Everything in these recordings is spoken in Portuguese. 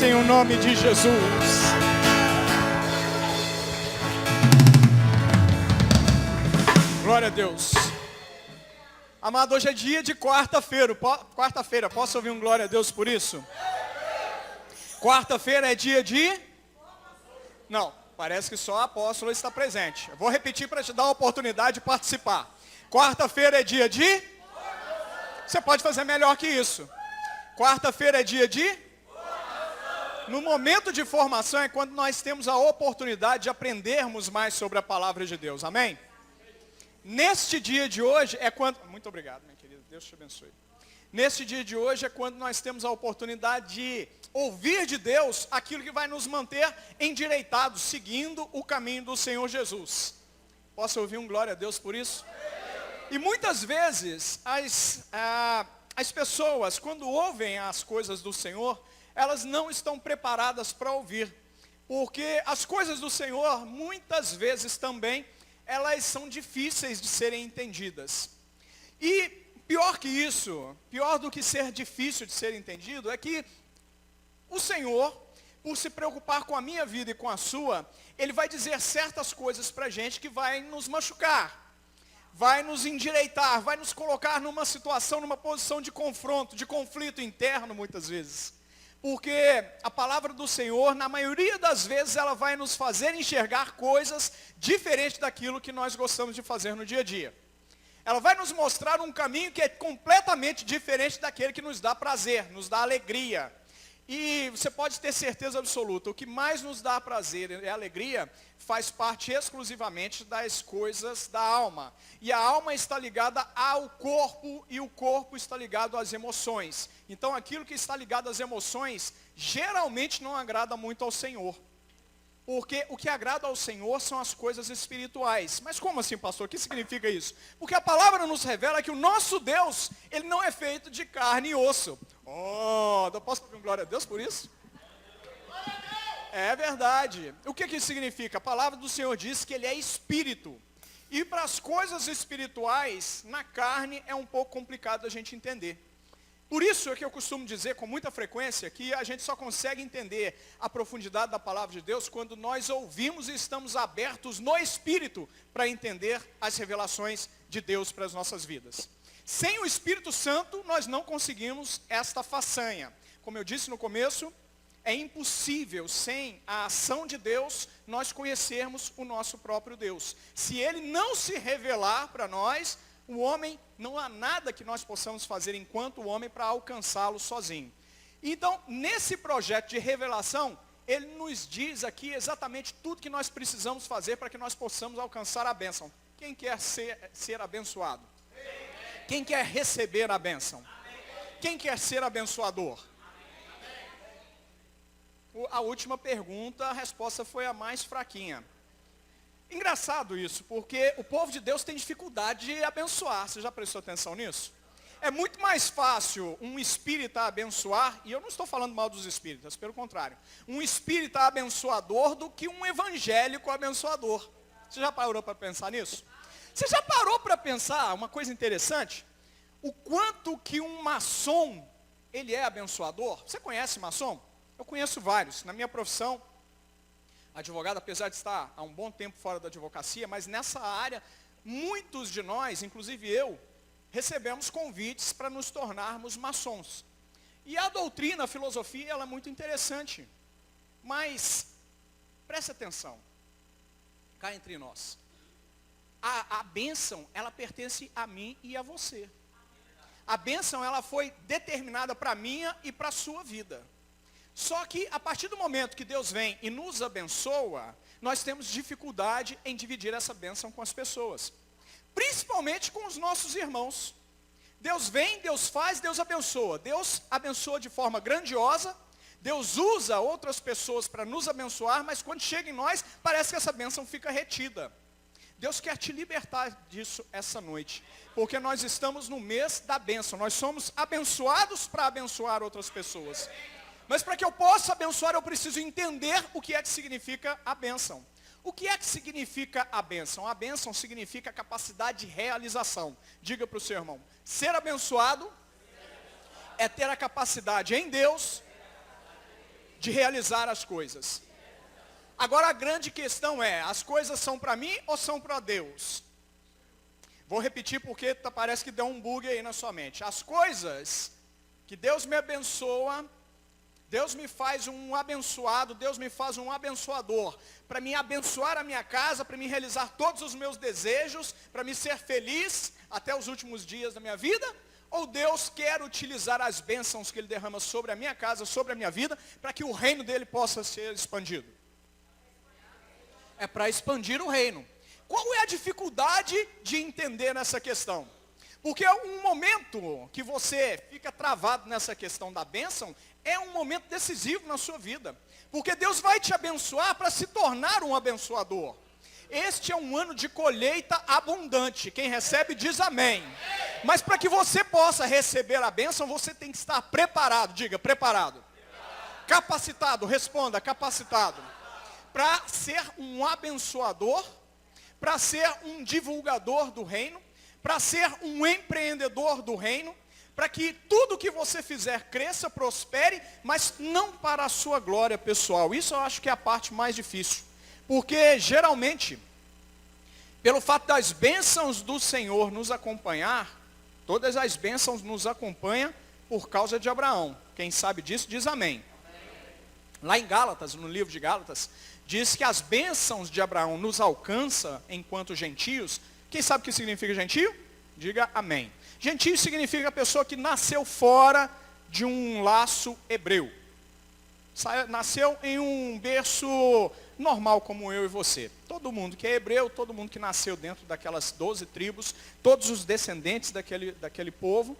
em o nome de Jesus. Glória a Deus. Amado, hoje é dia de quarta-feira. Quarta-feira, posso ouvir um glória a Deus por isso? Quarta-feira é dia de... Não, parece que só a apóstola está presente. Eu vou repetir para te dar a oportunidade de participar. Quarta-feira é dia de... Você pode fazer melhor que isso. Quarta-feira é dia de... No momento de formação é quando nós temos a oportunidade de aprendermos mais sobre a palavra de Deus. Amém? Neste dia de hoje é quando... Muito obrigado, minha querida. Deus te abençoe. Neste dia de hoje é quando nós temos a oportunidade de ouvir de Deus aquilo que vai nos manter endireitados, seguindo o caminho do Senhor Jesus. Posso ouvir um glória a Deus por isso? E muitas vezes as pessoas, quando ouvem as coisas do Senhor, elas não estão preparadas para ouvir. Porque as coisas do Senhor, muitas vezes também, elas são difíceis de serem entendidas. E pior que isso, pior do que ser difícil de ser entendido, é que o Senhor, por se preocupar com a minha vida e com a sua, Ele vai dizer certas coisas para a gente que vai nos machucar. Vai nos endireitar, vai nos colocar numa situação, numa posição de confronto, de conflito interno muitas vezes. Porque a palavra do Senhor, na maioria das vezes, ela vai nos fazer enxergar coisas diferentes daquilo que nós gostamos de fazer no dia a dia. Ela vai nos mostrar um caminho que é completamente diferente daquele que nos dá prazer, nos dá alegria. E você pode ter certeza absoluta, o que mais nos dá prazer e alegria faz parte exclusivamente das coisas da alma. E a alma está ligada ao corpo e o corpo está ligado às emoções. Então aquilo que está ligado às emoções geralmente não agrada muito ao Senhor. Porque o que agrada ao Senhor são as coisas espirituais. Mas como assim, pastor? O que significa isso? Porque a palavra nos revela que o nosso Deus, Ele não é feito de carne e osso. Oh, eu posso dar glória a Deus por isso? É verdade. O que isso significa? A palavra do Senhor diz que Ele é espírito. E para as coisas espirituais, na carne, é um pouco complicado a gente entender. Por isso é que eu costumo dizer com muita frequência que a gente só consegue entender a profundidade da palavra de Deus quando nós ouvimos e estamos abertos no Espírito para entender as revelações de Deus para as nossas vidas. Sem o Espírito Santo, nós não conseguimos esta façanha. Como eu disse no começo, é impossível, sem a ação de Deus, nós conhecermos o nosso próprio Deus. Se Ele não se revelar para nós, o homem, não há nada que nós possamos fazer enquanto homem para alcançá-lo sozinho. Então, nesse projeto de revelação, ele nos diz aqui exatamente tudo que nós precisamos fazer para que nós possamos alcançar a bênção. Quem quer ser abençoado? Quem quer receber a bênção? Quem quer ser abençoador? A última pergunta, a resposta foi a mais fraquinha. Engraçado isso, porque o povo de Deus tem dificuldade de abençoar. Você já prestou atenção nisso? É muito mais fácil um espírita abençoar, e eu não estou falando mal dos espíritas, pelo contrário. Um espírita abençoador do que um evangélico abençoador. Você já parou para pensar nisso? Você já parou para pensar uma coisa interessante? O quanto que um maçom, ele é abençoador? Você conhece maçom? Eu conheço vários. Na minha profissão, advogado, apesar de estar há um bom tempo fora da advocacia, mas nessa área, muitos de nós, inclusive eu, recebemos convites para nos tornarmos maçons. E a doutrina, a filosofia, ela é muito interessante. Mas, preste atenção, cá entre nós. A bênção, ela pertence a mim e a você. A bênção, ela foi determinada para a minha e para a sua vida. Só que a partir do momento que Deus vem e nos abençoa, nós temos dificuldade em dividir essa bênção com as pessoas. Principalmente com os nossos irmãos. Deus vem, Deus faz, Deus abençoa. Deus abençoa de forma grandiosa. Deus usa outras pessoas para nos abençoar, mas quando chega em nós, parece que essa bênção fica retida. Deus quer te libertar disso essa noite. Porque nós estamos no mês da bênção. Nós somos abençoados para abençoar outras pessoas. Mas para que eu possa abençoar, eu preciso entender o que é que significa a bênção. O que é que significa a bênção? A bênção significa a capacidade de realização. Diga para o seu irmão, ser abençoado é ter a capacidade em Deus de realizar as coisas. Agora a grande questão é, as coisas são para mim ou são para Deus? Vou repetir porque parece que deu um bug aí na sua mente. As coisas que Deus me abençoa, Deus me faz um abençoado, Deus me faz um abençoador, para me abençoar a minha casa, para me realizar todos os meus desejos, para me ser feliz até os últimos dias da minha vida, ou Deus quer utilizar as bênçãos que Ele derrama sobre a minha casa, sobre a minha vida, para que o reino dele possa ser expandido? É para expandir o reino. Qual é a dificuldade de entender nessa questão? Porque um momento que você fica travado nessa questão da bênção, é um momento decisivo na sua vida. Porque Deus vai te abençoar para se tornar um abençoador. Este é um ano de colheita abundante. Quem recebe diz amém. Mas para que você possa receber a bênção, você tem que estar preparado. Diga, preparado. Capacitado, responda, capacitado. Para ser um abençoador, para ser um divulgador do reino, para ser um empreendedor do reino, para que tudo que você fizer cresça, prospere, mas não para a sua glória pessoal. Isso eu acho que é a parte mais difícil. Porque geralmente, pelo fato das bênçãos do Senhor nos acompanhar, todas as bênçãos nos acompanham por causa de Abraão. Quem sabe disso diz amém. Lá em Gálatas, no livro de Gálatas, diz que as bênçãos de Abraão nos alcançam enquanto gentios. Quem sabe o que significa gentio? Diga amém. Gentio significa a pessoa que nasceu fora de um laço hebreu. Nasceu em um berço normal como eu e você. Todo mundo que é hebreu, todo mundo que nasceu dentro daquelas 12 tribos, todos os descendentes daquele povo,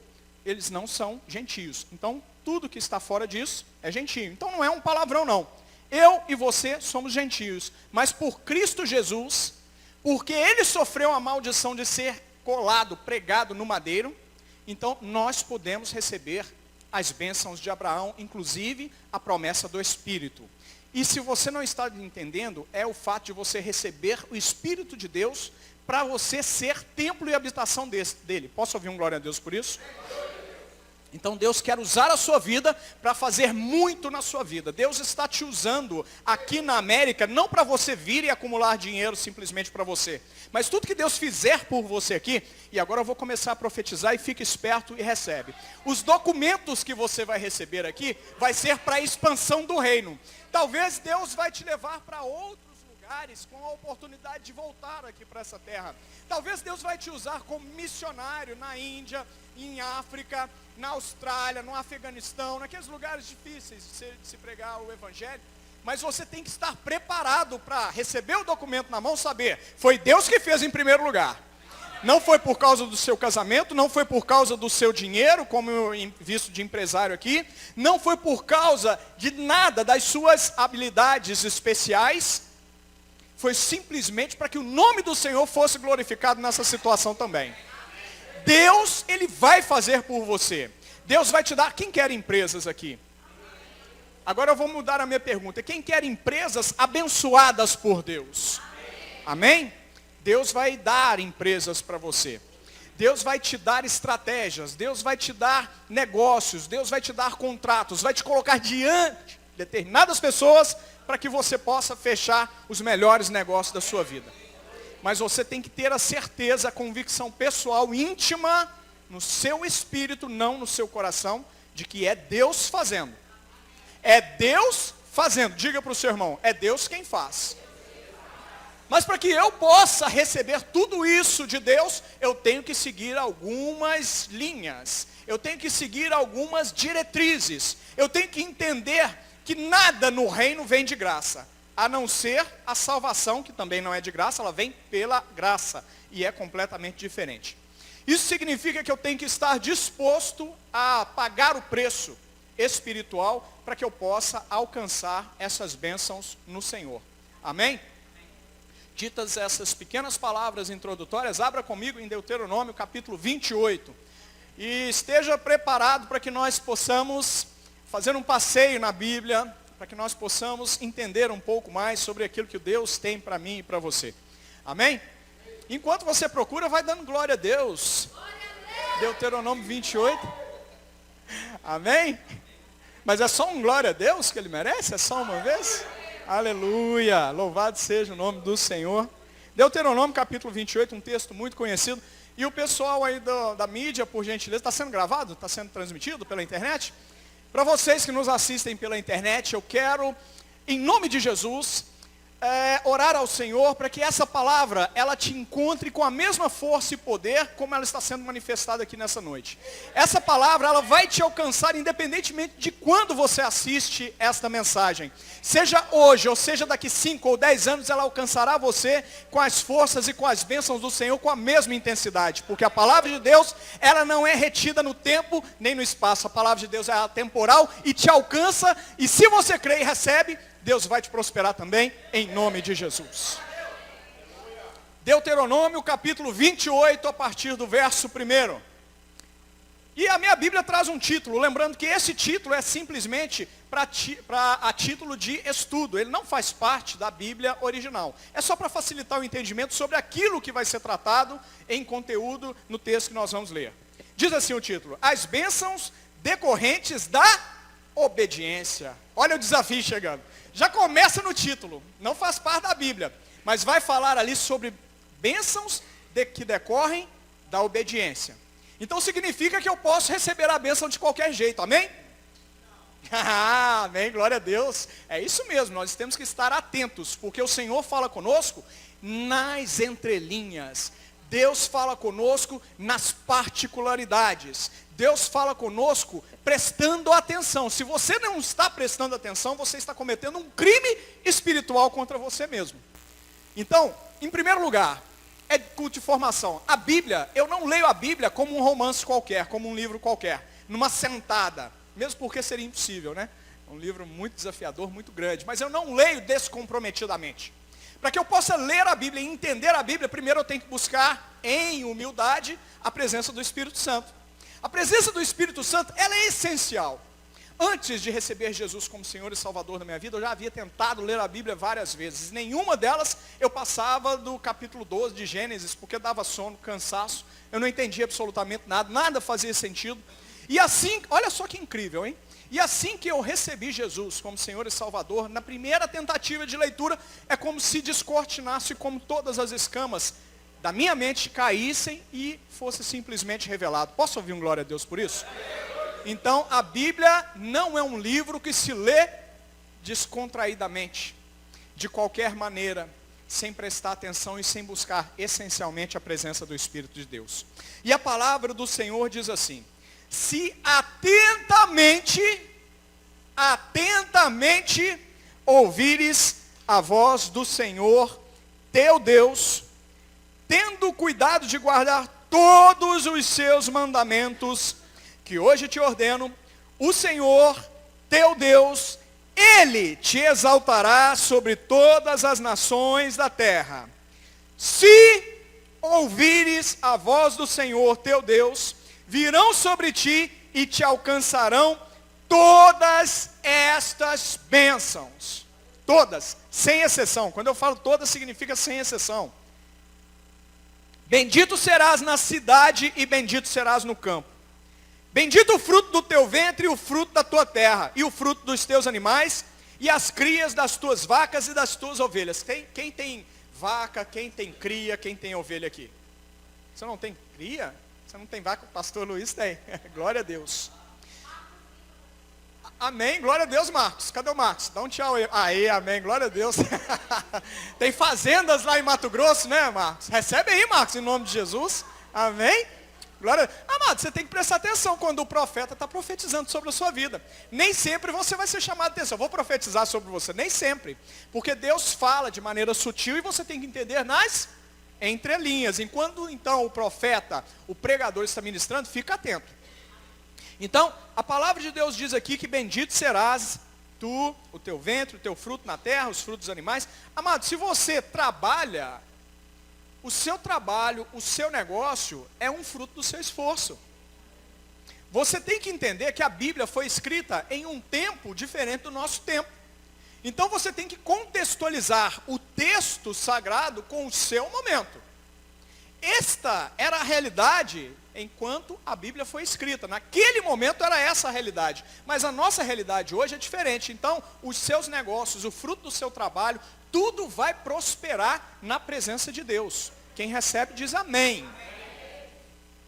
eles não são gentios. Então, tudo que está fora disso é gentio. Então, não é um palavrão, não. Eu e você somos gentios. Mas por Cristo Jesus, porque Ele sofreu a maldição de ser colado, pregado no madeiro, então nós podemos receber as bênçãos de Abraão, inclusive a promessa do Espírito. E se você não está entendendo, é o fato de você receber o Espírito de Deus para você ser templo e habitação dele. Posso ouvir um glória a Deus por isso? Então Deus quer usar a sua vida para fazer muito na sua vida. Deus está te usando aqui na América, não para você vir e acumular dinheiro simplesmente para você. Mas tudo que Deus fizer por você aqui, e agora eu vou começar a profetizar e fica esperto e recebe. Os documentos que você vai receber aqui, vai ser para a expansão do reino. Talvez Deus vai te levar para outros lugares com a oportunidade de voltar aqui para essa terra. Talvez Deus vai te usar como missionário na Índia, em África, na Austrália, no Afeganistão, naqueles lugares difíceis de se pregar o Evangelho. Mas você tem que estar preparado para receber o documento na mão, saber, foi Deus que fez em primeiro lugar. Não foi por causa do seu casamento, não foi por causa do seu dinheiro, como eu visto de empresário aqui, não foi por causa de nada das suas habilidades especiais, foi simplesmente para que o nome do Senhor fosse glorificado nessa situação também. Deus, Ele vai fazer por você. Deus vai te dar. Quem quer empresas aqui? Agora eu vou mudar a minha pergunta. Quem quer empresas abençoadas por Deus? Amém? Deus vai dar empresas para você. Deus vai te dar estratégias. Deus vai te dar negócios. Deus vai te dar contratos. Vai te colocar diante de determinadas pessoas para que você possa fechar os melhores negócios da sua vida. Mas você tem que ter a certeza, a convicção pessoal, íntima, no seu espírito, não no seu coração, de que é Deus fazendo. É Deus fazendo. Diga para o seu irmão, é Deus quem faz. Mas para que eu possa receber tudo isso de Deus, eu tenho que seguir algumas linhas. Eu tenho que seguir algumas diretrizes. Eu tenho que entender que nada no reino vem de graça. A não ser a salvação, que também não é de graça, ela vem pela graça. E é completamente diferente. Isso significa que eu tenho que estar disposto a pagar o preço espiritual para que eu possa alcançar essas bênçãos no Senhor. Amém? Ditas essas pequenas palavras introdutórias, abra comigo em Deuteronômio capítulo 28. E esteja preparado para que nós possamos fazer um passeio na Bíblia, para que nós possamos entender um pouco mais sobre aquilo que Deus tem para mim e para você. Amém? Enquanto você procura, vai dando glória a Deus. Deuteronômio 28. Amém? Mas é só um glória a Deus que ele merece? É só uma vez? Aleluia! Louvado seja o nome do Senhor. Deuteronômio capítulo 28, um texto muito conhecido. E o pessoal aí da mídia, por gentileza, está sendo gravado? Está sendo transmitido pela internet? Para vocês que nos assistem pela internet, eu quero, em nome de Jesus, orar ao Senhor para que essa palavra, ela te encontre com a mesma força e poder como ela está sendo manifestada aqui nessa noite. Essa palavra, ela vai te alcançar independentemente de quando você assiste esta mensagem. Seja hoje, ou seja daqui 5 ou 10 anos, ela alcançará você com as forças e com as bênçãos do Senhor com a mesma intensidade. Porque a palavra de Deus, ela não é retida no tempo nem no espaço. A palavra de Deus é atemporal e te alcança. E se você crê e recebe, Deus vai te prosperar também, em nome de Jesus. Deuteronômio capítulo 28, a partir do verso 1. E a minha Bíblia traz um título, lembrando que esse título é simplesmente a título de estudo. Ele não faz parte da Bíblia original. É só para facilitar o entendimento sobre aquilo que vai ser tratado em conteúdo no texto que nós vamos ler. Diz assim o título: As bênçãos decorrentes da obediência. Olha o desafio chegando. Já começa no título, não faz parte da Bíblia, mas vai falar ali sobre bênçãos que decorrem da obediência. Então significa que eu posso receber a bênção de qualquer jeito, amém? Amém, glória a Deus. É isso mesmo, nós temos que estar atentos, porque o Senhor fala conosco nas entrelinhas. Deus fala conosco nas particularidades. Deus fala conosco prestando atenção. Se você não está prestando atenção, você está cometendo um crime espiritual contra você mesmo. Então, em primeiro lugar, é culto de formação. A Bíblia, eu não leio a Bíblia como um romance qualquer, como um livro qualquer, numa sentada. Mesmo porque seria impossível, né? É um livro muito desafiador, muito grande. Mas eu não leio descomprometidamente. Para que eu possa ler a Bíblia e entender a Bíblia, primeiro eu tenho que buscar em humildade a presença do Espírito Santo. A presença do Espírito Santo, ela é essencial. Antes de receber Jesus como Senhor e Salvador da minha vida, eu já havia tentado ler a Bíblia várias vezes. Nenhuma delas eu passava do capítulo 12 de Gênesis, porque dava sono, cansaço. Eu não entendia absolutamente nada, nada fazia sentido. E assim, olha só que incrível, hein? E assim que eu recebi Jesus como Senhor e Salvador, na primeira tentativa de leitura, é como se descortinasse, como todas as escamas da minha mente caíssem e fosse simplesmente revelado. Posso ouvir um glória a Deus por isso? Então, a Bíblia não é um livro que se lê descontraídamente, de qualquer maneira, sem prestar atenção e sem buscar essencialmente a presença do Espírito de Deus. E a palavra do Senhor diz assim: se atentamente ouvires a voz do Senhor, teu Deus, tendo cuidado de guardar todos os seus mandamentos, que hoje te ordeno, o Senhor, teu Deus, Ele te exaltará sobre todas as nações da terra. Se ouvires a voz do Senhor, teu Deus, virão sobre ti e te alcançarão todas estas bênçãos. Todas, sem exceção. Quando eu falo todas, significa sem exceção. Bendito serás na cidade e bendito serás no campo. Bendito o fruto do teu ventre e o fruto da tua terra, e o fruto dos teus animais, e as crias das tuas vacas e das tuas ovelhas. Quem tem vaca, quem tem cria, quem tem ovelha aqui? Você não tem cria? Você não tem vaca? O pastor Luiz tem. Glória a Deus. Amém, glória a Deus, Marcos. Cadê o Marcos? Dá um tchau aí. Aí, amém, glória a Deus. Tem fazendas lá em Mato Grosso, né, Marcos? Recebe aí, Marcos, em nome de Jesus. Amém. Glória a Deus. Amado, você tem que prestar atenção quando o profeta está profetizando sobre a sua vida. Nem sempre você vai ser chamado a atenção. Eu vou profetizar sobre você, nem sempre. Porque Deus fala de maneira sutil e você tem que entender nas entrelinhas. Enquanto então o profeta, o pregador está ministrando, fica atento. Então, a palavra de Deus diz aqui que bendito serás tu, o teu ventre, o teu fruto na terra, os frutos dos animais. Amado, se você trabalha, o seu trabalho, o seu negócio é um fruto do seu esforço. Você tem que entender que a Bíblia foi escrita em um tempo diferente do nosso tempo. Então você tem que contextualizar o texto sagrado com o seu momento. esta era a realidade enquanto a Bíblia foi escrita. Naquele momento era essa a realidade. Mas a nossa realidade hoje é diferente. Então, os seus negócios, o fruto do seu trabalho, tudo vai prosperar na presença de Deus. Quem recebe diz amém.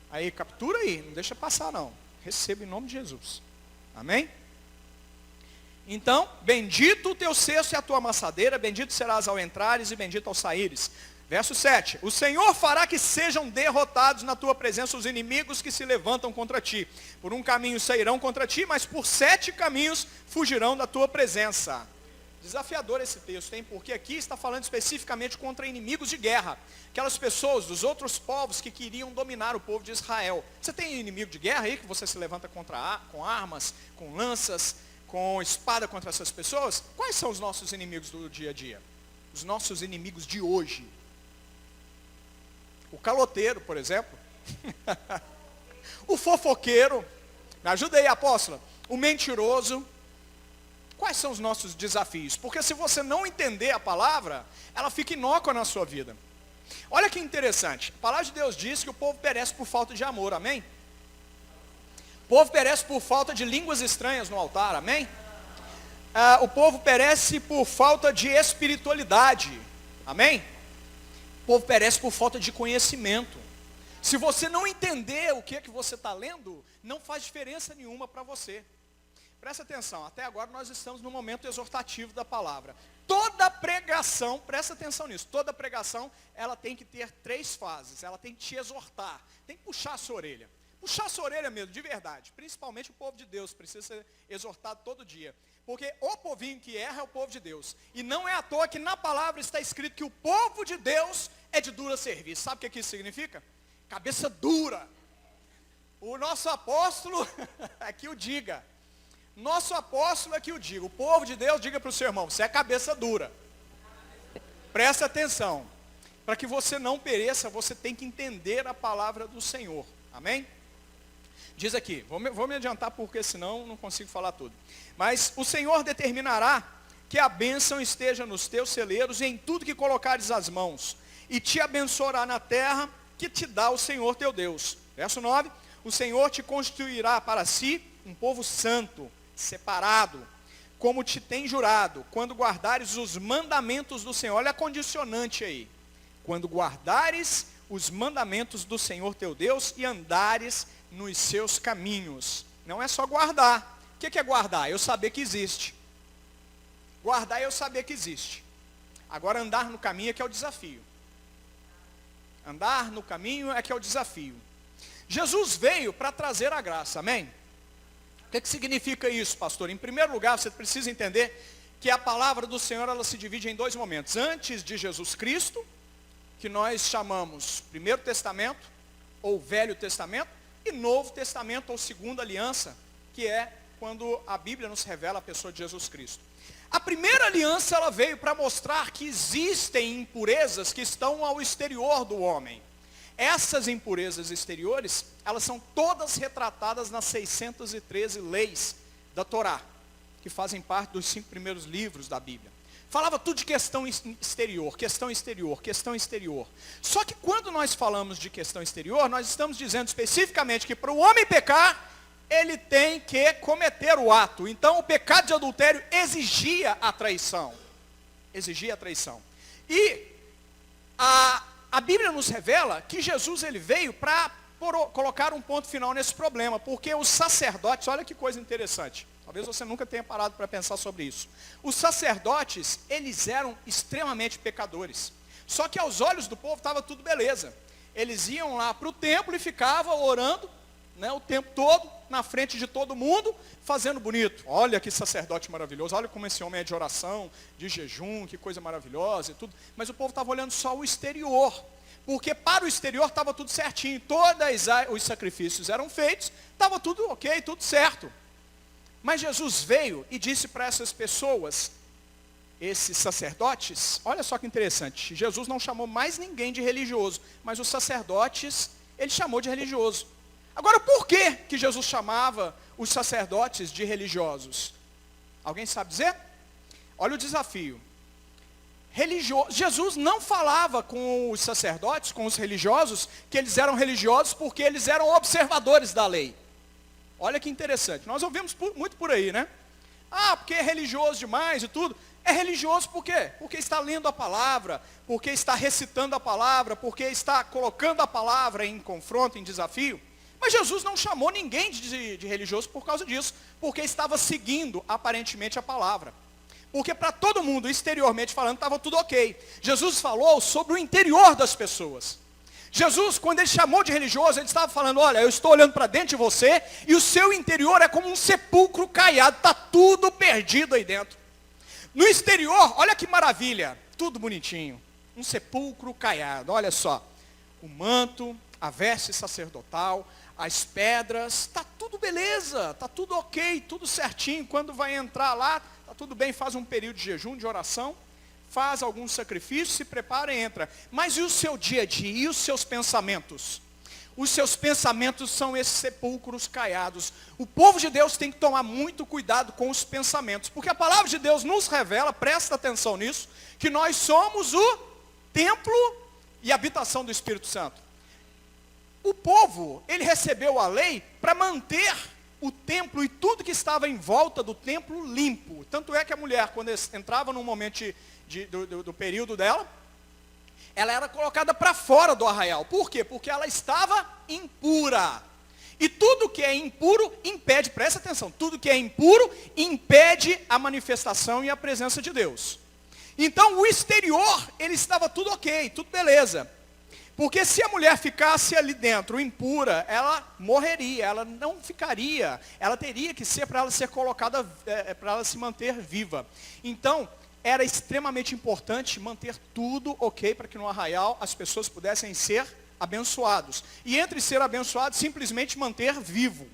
Aí, captura aí, não deixa passar não. Receba em nome de Jesus. Amém? Então, bendito o teu cesto e a tua amassadeira, bendito serás ao entrares e bendito ao saíres. Verso 7, o Senhor fará que sejam derrotados na tua presença os inimigos que se levantam contra ti. Por um caminho sairão contra ti, mas por 7 caminhos fugirão da tua presença. Desafiador esse texto, hein? Porque aqui está falando especificamente contra inimigos de guerra. Aquelas pessoas dos outros povos que queriam dominar o povo de Israel. Você tem inimigo de guerra aí que você se levanta com armas, com lanças, com espada contra essas pessoas? Quais são os nossos inimigos do dia a dia? Os nossos inimigos de hoje. O caloteiro, por exemplo. O fofoqueiro. Me ajuda aí, apóstola. O mentiroso. Quais são os nossos desafios? Porque se você não entender a palavra, ela fica inócua na sua vida. Olha que interessante. A palavra de Deus diz que o povo perece por falta de amor, amém? O povo perece por falta de línguas estranhas no altar, amém? O povo perece por falta de espiritualidade, amém? O povo perece por falta de conhecimento. Se você não entender o que é que você está lendo, não faz diferença nenhuma para você. Presta atenção, até agora nós estamos no momento exortativo da palavra. Toda pregação, presta atenção nisso, toda pregação, ela tem que ter 3 fases. Ela tem que te exortar, tem que puxar a sua orelha. Puxar a sua orelha mesmo, de verdade. Principalmente o povo de Deus, precisa ser exortado todo dia. Porque o povinho que erra é o povo de Deus. E não é à toa que na palavra está escrito que o povo de Deus é de dura serviço. Sabe o que isso significa? Cabeça dura. O nosso apóstolo aqui o diga. Nosso apóstolo aqui o diga. O povo de Deus diga para o seu irmão, você é cabeça dura. Presta atenção. Para que você não pereça, você tem que entender a palavra do Senhor. Amém? Diz aqui, vou me adiantar porque senão não consigo falar tudo. Mas o Senhor determinará que a bênção esteja nos teus celeiros e em tudo que colocares as mãos. E te abençoará na terra que te dá o Senhor teu Deus. Verso 9, o Senhor te constituirá para si um povo santo, separado, como te tem jurado, quando guardares os mandamentos do Senhor. Olha a condicionante aí. Quando guardares os mandamentos do Senhor teu Deus e andares nos seus caminhos. Não é só guardar. O que é guardar? Eu saber que existe. Guardar é eu saber que existe. Agora andar no caminho é que é o desafio. Andar no caminho é que é o desafio. Jesus veio para trazer a graça, amém? O que significa isso, pastor? Em primeiro lugar, você precisa entender que a palavra do Senhor, ela se divide em 2 momentos. Antes de Jesus Cristo, que nós chamamos Primeiro Testamento, ou Velho Testamento, e Novo Testamento, ou Segunda Aliança, que é quando a Bíblia nos revela a pessoa de Jesus Cristo. A primeira aliança, ela veio para mostrar que existem impurezas que estão ao exterior do homem. Essas impurezas exteriores, elas são todas retratadas nas 613 leis da Torá, que fazem parte dos 5 primeiros livros da Bíblia. Falava tudo de questão exterior, questão exterior, questão exterior. Só que quando nós falamos de questão exterior, nós estamos dizendo especificamente que para o homem pecar, ele tem que cometer o ato. Então o pecado de adultério exigia a traição. Exigia a traição. E a Bíblia nos revela que Jesus ele veio para colocar um ponto final nesse problema. Porque os sacerdotes, olha que coisa interessante. Talvez você nunca tenha parado para pensar sobre isso. Os sacerdotes, eles eram extremamente pecadores. Só que aos olhos do povo estava tudo beleza. Eles iam lá para o templo e ficavam orando, né, o tempo todo, na frente de todo mundo, fazendo bonito. Olha que sacerdote maravilhoso, olha como esse homem é de oração, de jejum, que coisa maravilhosa e tudo. Mas o povo estava olhando só o exterior. Porque para o exterior estava tudo certinho. Todos os sacrifícios eram feitos, estava tudo ok, tudo certo. Mas Jesus veio e disse para essas pessoas, esses sacerdotes, olha só que interessante, Jesus não chamou mais ninguém de religioso, mas os sacerdotes, ele chamou de religioso. Agora, por que Jesus chamava os sacerdotes de religiosos? Alguém sabe dizer? Olha o desafio. religioso. Jesus não falava com os sacerdotes, com os religiosos, que eles eram religiosos porque eles eram observadores da lei. Olha que interessante. Nós ouvimos muito por aí, né? Ah, porque é religioso demais e tudo. É religioso por quê? Porque está lendo a palavra, porque está recitando a palavra, porque está colocando a palavra em confronto, em desafio. Mas Jesus não chamou ninguém de religioso por causa disso, porque estava seguindo aparentemente a palavra. Porque para todo mundo, exteriormente falando, estava tudo ok. Jesus falou sobre o interior das pessoas. Jesus, quando ele chamou de religioso, ele estava falando, olha, eu estou olhando para dentro de você, e o seu interior é como um sepulcro caiado, está tudo perdido aí dentro. No exterior, olha que maravilha, tudo bonitinho. Um sepulcro caiado, olha só. O manto, a veste sacerdotal, as pedras, está tudo beleza, está tudo ok, tudo certinho. Quando vai entrar lá, está tudo bem, faz um período de jejum, de oração, faz alguns sacrifícios, se prepara e entra. Mas e o seu dia a dia? E os seus pensamentos? Os seus pensamentos são esses sepulcros caiados. O povo de Deus tem que tomar muito cuidado com os pensamentos, porque a palavra de Deus nos revela, presta atenção nisso, que nós somos o templo e habitação do Espírito Santo. O povo, ele recebeu a lei para manter o templo e tudo que estava em volta do templo limpo. Tanto é que a mulher, quando entrava no momento do período dela, ela era colocada para fora do arraial. Por quê? Porque ela estava impura. E tudo que é impuro impede, presta atenção, tudo que é impuro impede a manifestação e a presença de Deus. Então o exterior, ele estava tudo ok, tudo beleza. Porque se a mulher ficasse ali dentro impura, ela morreria, ela não ficaria, ela teria que ser para ela ser colocada, para ela se manter viva. Então, era extremamente importante manter tudo ok para que no arraial as pessoas pudessem ser abençoados. E entre ser abençoados, simplesmente manter vivo.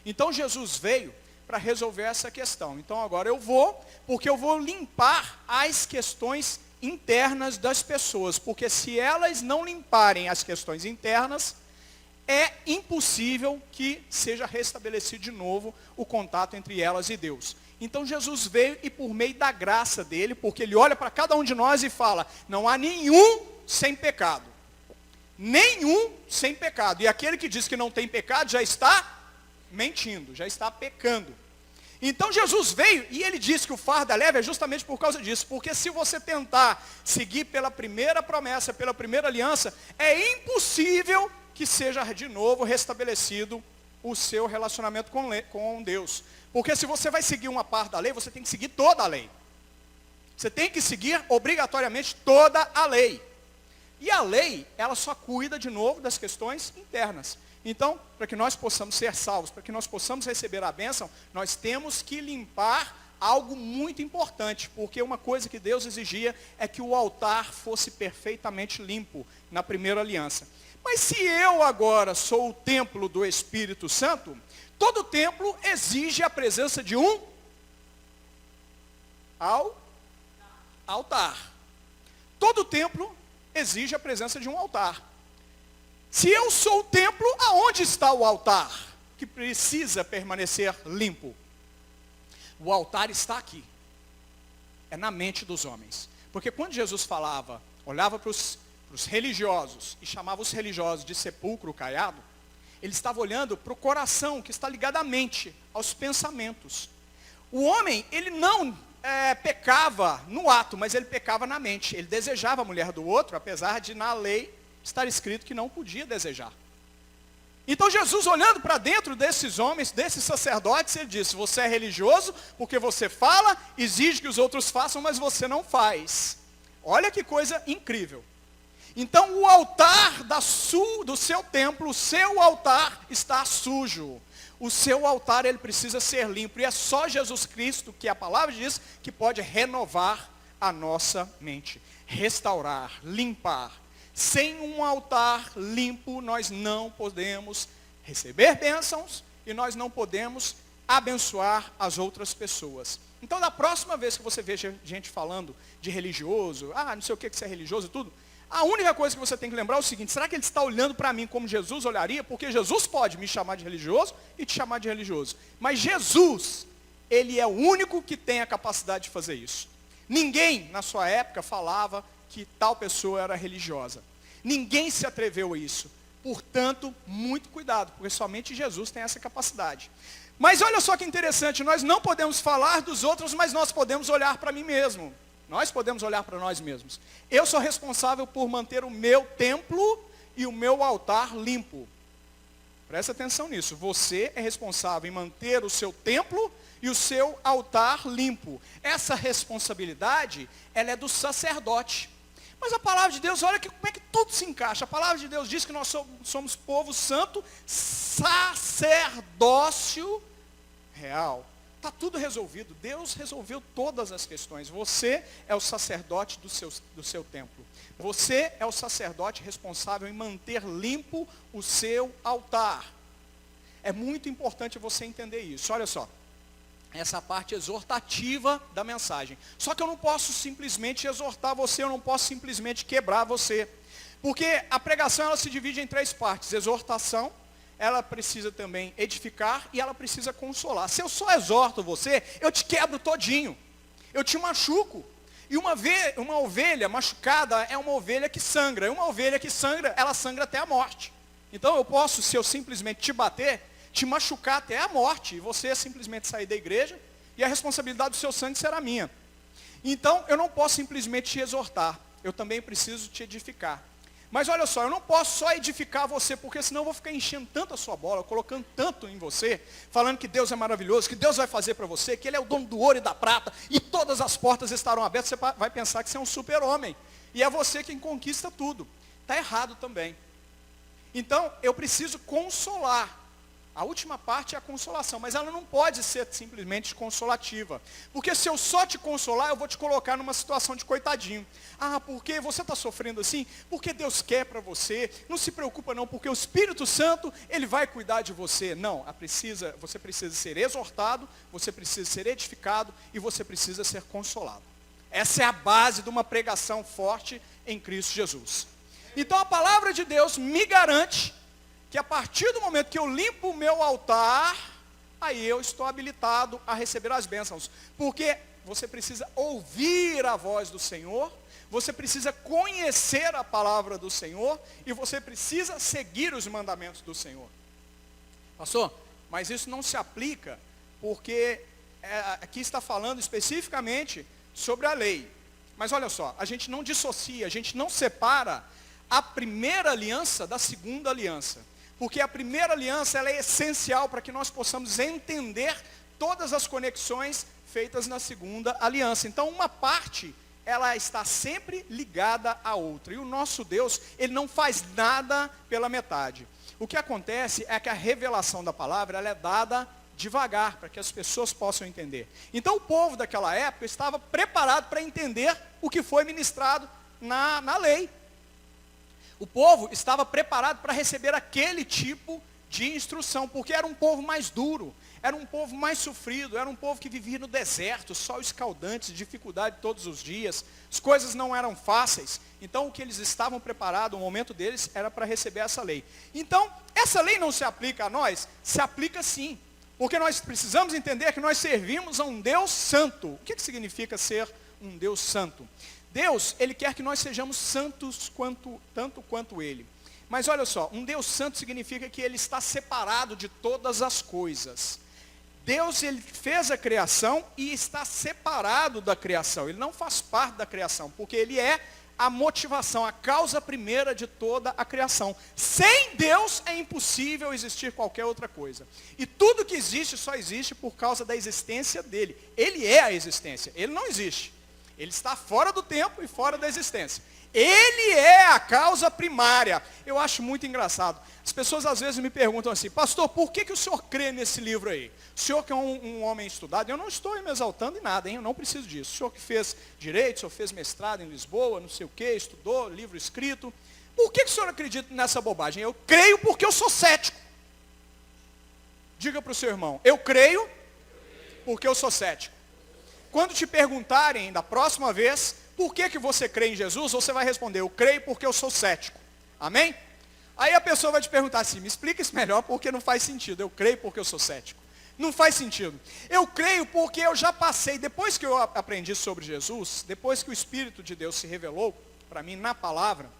Então Jesus veio para resolver essa questão. Então agora porque eu vou limpar as questões internas das pessoas. Porque se elas não limparem as questões internas, é impossível que seja restabelecido de novo o contato entre elas e Deus. Então Jesus veio e por meio da graça dele, porque ele olha para cada um de nós e fala, não há nenhum sem pecado. Nenhum sem pecado. E aquele que diz que não tem pecado já está mentindo, já está pecando. Então Jesus veio e ele disse que o fardo é leve é justamente por causa disso. Porque se você tentar seguir pela primeira promessa, pela primeira aliança, é impossível que seja de novo restabelecido o seu relacionamento com Deus. Porque se você vai seguir uma parte da lei, você tem que seguir toda a lei. Você tem que seguir obrigatoriamente toda a lei. E a lei, ela só cuida de novo das questões internas. Então, para que nós possamos ser salvos, para que nós possamos receber a bênção, nós temos que limpar algo muito importante. Porque uma coisa que Deus exigia é que o altar fosse perfeitamente limpo na primeira aliança. Mas se eu agora sou o templo do Espírito Santo, todo templo exige a presença de um altar. Todo templo exige a presença de um altar. Se eu sou o templo, aonde está o altar que precisa permanecer limpo? O altar está aqui. É na mente dos homens. Porque quando Jesus falava, olhava para os religiosos e chamava os religiosos de sepulcro caiado, ele estava olhando para o coração que está ligado à mente, aos pensamentos. O homem, ele não pecava no ato, mas ele pecava na mente. Ele desejava a mulher do outro, apesar de na lei estar escrito que não podia desejar. Então Jesus, olhando para dentro desses homens, desses sacerdotes, ele disse, você é religioso porque você fala, exige que os outros façam, mas você não faz. Olha que coisa incrível. Então o altar do seu templo, o seu altar está sujo. O seu altar, ele precisa ser limpo. E é só Jesus Cristo, que a palavra diz, que pode renovar a nossa mente. Restaurar, limpar. Sem um altar limpo, nós não podemos receber bênçãos e nós não podemos abençoar as outras pessoas. Então, da próxima vez que você veja gente falando de religioso, não sei o que você é religioso e tudo, a única coisa que você tem que lembrar é o seguinte, será que ele está olhando para mim como Jesus olharia? Porque Jesus pode me chamar de religioso e te chamar de religioso. Mas Jesus, ele é o único que tem a capacidade de fazer isso. Ninguém na sua época falava que tal pessoa era religiosa. Ninguém se atreveu a isso. Portanto, muito cuidado, porque somente Jesus tem essa capacidade. Mas olha só que interessante, nós não podemos falar dos outros, mas nós podemos olhar para mim mesmo. Nós podemos olhar para nós mesmos. Eu sou responsável por manter o meu templo e o meu altar limpo. Presta atenção nisso. Você é responsável em manter o seu templo e o seu altar limpo. Essa responsabilidade, ela é do sacerdote. Mas a palavra de Deus, olha como é que tudo se encaixa. A palavra de Deus diz que nós somos povo santo, sacerdócio real. Está tudo resolvido. Deus resolveu todas as questões. Você é o sacerdote do seu templo. Você é o sacerdote responsável em manter limpo o seu altar. É muito importante você entender isso. Olha só. Essa parte exortativa da mensagem. Só que eu não posso simplesmente exortar você, eu não posso simplesmente quebrar você. Porque a pregação ela se divide em 3 partes. Exortação, ela precisa também edificar e ela precisa consolar. Se eu só exorto você, eu te quebro todinho. Eu te machuco. E uma ovelha machucada é uma ovelha que sangra. E uma ovelha que sangra, ela sangra até a morte. Então eu posso, se eu simplesmente te bater, te machucar até a morte, e você simplesmente sair da igreja, e a responsabilidade do seu sangue será minha. Então, eu não posso simplesmente te exortar, eu também preciso te edificar. Mas olha só, eu não posso só edificar você, porque senão eu vou ficar enchendo tanto a sua bola, colocando tanto em você, falando que Deus é maravilhoso, que Deus vai fazer para você, que Ele é o dono do ouro e da prata, e todas as portas estarão abertas, você vai pensar que você é um super-homem, e é você quem conquista tudo. Está errado também. Então, eu preciso consolar. A última parte é a consolação, mas ela não pode ser simplesmente consolativa. Porque se eu só te consolar, eu vou te colocar numa situação de coitadinho. Ah, porque você está sofrendo assim? Porque Deus quer para você. Não se preocupa não, porque o Espírito Santo, Ele vai cuidar de você. Não, você precisa ser exortado, você precisa ser edificado e você precisa ser consolado. Essa é a base de uma pregação forte em Cristo Jesus. Então a palavra de Deus me garante que a partir do momento que eu limpo o meu altar, aí eu estou habilitado a receber as bênçãos. Porque você precisa ouvir a voz do Senhor, você precisa conhecer a palavra do Senhor, e você precisa seguir os mandamentos do Senhor. Pastor, mas isso não se aplica, porque aqui está falando especificamente sobre a lei. Mas olha só, a gente não dissocia, a gente não separa a primeira aliança da segunda aliança. Porque a primeira aliança ela é essencial para que nós possamos entender todas as conexões feitas na segunda aliança. Então uma parte, ela está sempre ligada à outra. E o nosso Deus, Ele não faz nada pela metade. O que acontece é que a revelação da palavra, ela é dada devagar, para que as pessoas possam entender. Então o povo daquela época estava preparado para entender o que foi ministrado na lei. O povo estava preparado para receber aquele tipo de instrução, porque era um povo mais duro, era um povo mais sofrido, era um povo que vivia no deserto, sol escaldante, dificuldade todos os dias, as coisas não eram fáceis. Então o que eles estavam preparados, o momento deles era para receber essa lei. Então, essa lei não se aplica a nós? Se aplica sim, porque nós precisamos entender que nós servimos a um Deus santo. O que significa ser um Deus santo? Deus, Ele quer que nós sejamos santos tanto quanto Ele. Mas olha só, um Deus santo significa que Ele está separado de todas as coisas. Deus, Ele fez a criação e está separado da criação. Ele não faz parte da criação, porque Ele é a motivação, a causa primeira de toda a criação. Sem Deus é impossível existir qualquer outra coisa. E tudo que existe só existe por causa da existência dEle. Ele é a existência, Ele não existe. Ele está fora do tempo e fora da existência. Ele é a causa primária. Eu acho muito engraçado. As pessoas às vezes me perguntam assim, pastor, por que o senhor crê nesse livro aí? O senhor que é um homem estudado, eu não estou me exaltando em nada, hein? Eu não preciso disso. O senhor que fez direito, o senhor fez mestrado em Lisboa, não sei o quê, estudou, livro escrito. Por que o senhor acredita nessa bobagem? Eu creio porque eu sou cético. Diga para o seu irmão, eu creio porque eu sou cético. Quando te perguntarem da próxima vez, por que você crê em Jesus, você vai responder, eu creio porque eu sou cético. Amém? Aí a pessoa vai te perguntar assim, me explica isso melhor porque não faz sentido, eu creio porque eu sou cético. Não faz sentido. Eu creio porque eu já passei, depois que eu aprendi sobre Jesus, depois que o Espírito de Deus se revelou para mim na palavra,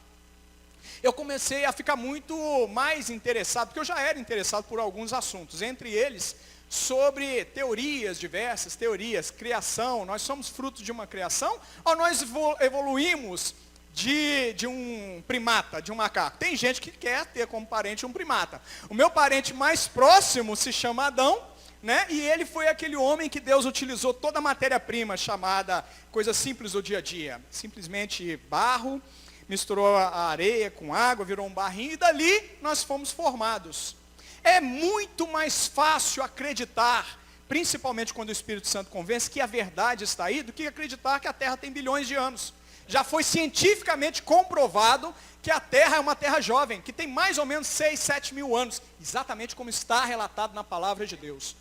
eu comecei a ficar muito mais interessado, porque eu já era interessado por alguns assuntos, entre eles sobre teorias diversas, teorias, criação, nós somos fruto de uma criação, ou nós evoluímos de um primata, de um macaco? Tem gente que quer ter como parente um primata. O meu parente mais próximo se chama Adão, né? E ele foi aquele homem que Deus utilizou toda a matéria-prima chamada coisa simples do dia a dia, simplesmente barro, misturou a areia com água, virou um barrinho, e dali nós fomos formados. É muito mais fácil acreditar, principalmente quando o Espírito Santo convence, que a verdade está aí, do que acreditar que a Terra tem bilhões de anos. Já foi cientificamente comprovado que a Terra é uma terra jovem, que tem mais ou menos 6, 7 mil anos, exatamente como está relatado na palavra de Deus.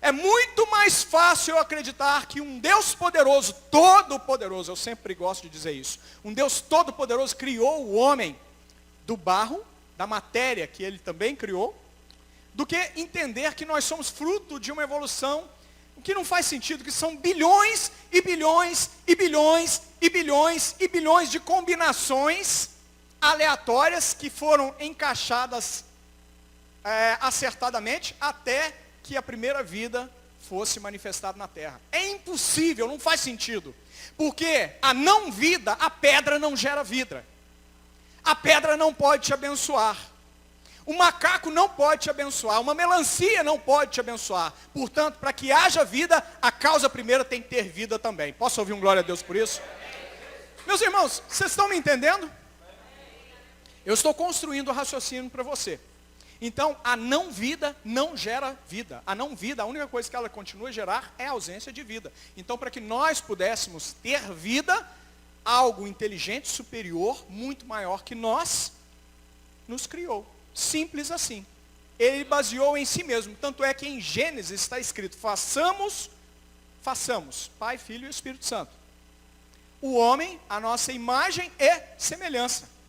É muito mais fácil eu acreditar que um Deus poderoso, todo-poderoso, eu sempre gosto de dizer isso, um Deus todo-poderoso criou o homem do barro, da matéria que ele também criou, do que entender que nós somos fruto de uma evolução, o que não faz sentido, que são bilhões e bilhões e bilhões e bilhões e bilhões de combinações aleatórias que foram encaixadas acertadamente até que a primeira vida fosse manifestada na terra. É impossível, não faz sentido. Porque a não vida, a pedra não gera vida. A pedra não pode te abençoar. O macaco não pode te abençoar. Uma melancia não pode te abençoar. Portanto, para que haja vida, a causa primeira tem que ter vida também. Posso ouvir um glória a Deus por isso? Meus irmãos, vocês estão me entendendo? Eu estou construindo o raciocínio para você. Então, a não vida não gera vida. A não vida, a única coisa que ela continua a gerar é a ausência de vida. Então, para que nós pudéssemos ter vida, algo inteligente, superior, muito maior que nós, nos criou. Simples assim. Ele baseou em si mesmo. Tanto é que em Gênesis está escrito, façamos, Pai, Filho e Espírito Santo. O homem, a nossa imagem e semelhança.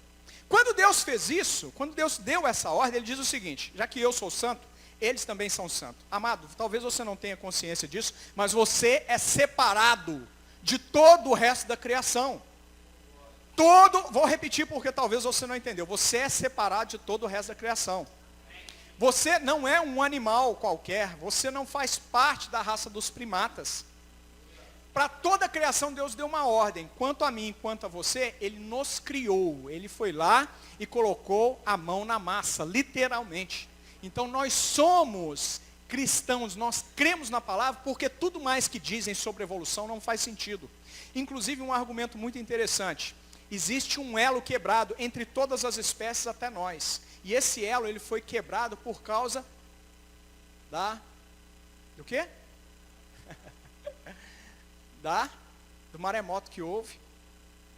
Quando Deus fez isso, quando Deus deu essa ordem, ele diz o seguinte, já que eu sou santo, eles também são santos. Amado, talvez você não tenha consciência disso, mas você é separado de todo o resto da criação. Vou repetir porque talvez você não entendeu, você é separado de todo o resto da criação. Você não é um animal qualquer, você não faz parte da raça dos primatas. Para toda a criação, Deus deu uma ordem. Quanto a mim, quanto a você, Ele nos criou. Ele foi lá e colocou a mão na massa, literalmente. Então, nós somos cristãos, nós cremos na palavra, porque tudo mais que dizem sobre evolução não faz sentido. Inclusive, um argumento muito interessante. Existe um elo quebrado entre todas as espécies até nós. E esse elo, ele foi quebrado por causa do quê? Do maremoto que houve,